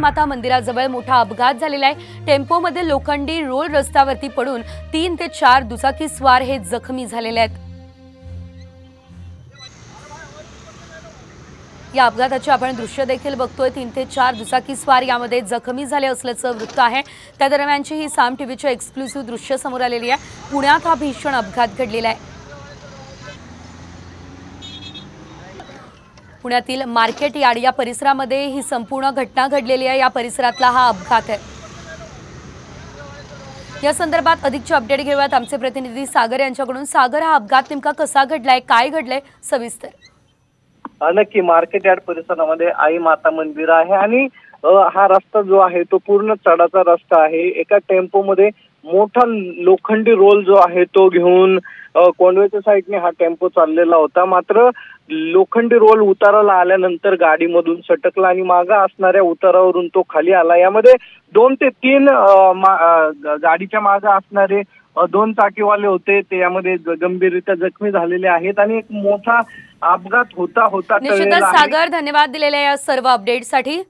माता मंदिराजवळ मोठा अपघात झालेला आहे। टेम्पोमध्ये लोखंडी रोल रस्त्यावरती पडून 3 ते 4 दुचाकी स्वार हे जखमी झालेले आहेत। या अपघाताची आपण दृश्य देखील बघतोय। 3 ते 4 दुचाकी स्वार यामध्ये जखमी झाले असल्याचं वृत्त आहे। त्या दरम्यानची ही साम टीव्हीची एक्सक्लुसिव्ह दृश्य समोर आलेली आहे। पुण्यात हा भीषण अपघात घडलेला आहे। पुण्यातील मार्केट यार्ड या परिसरामध्ये ही संपूर्ण घटना घडलेली आहे। या परिसरातला हा अपघात आहे। या संदर्भात अधिकची अपडेट घेऊयात आमचे प्रतिनिधी सागर यांच्याकडून। सागर, हा अपघात नेमका कसा घडलाय, काय घडलंय सविस्तर? नक्की मार्केट यार्ड परिसरामध्ये आई माता मंदिर आहे आणि हा रस्ता जो आहे तो पूर्ण चढाचा रस्ता आहे। एका टेम्पोमध्ये मोठा लोखंडी रोल जो आहे तो घेऊन कोंडवेच्या साईडने हा टेम्पो चाललेला होता। मात्र लोखंडी रोल उताराला आल्यानंतर गाडीमधून सटकला आणि मागे असणाऱ्या उतारावरून तो खाली आला। यामध्ये 2 ते 3 गाडीच्या मागे असणारे 2 चाकीवाले होते, ते यामध्ये गंभीररित्या जखमी झालेले आहेत आणि एक मोठा अपघात होता निश्चितच सागर, धन्यवाद दिलेल्या या सर्व अपडेटसाठी।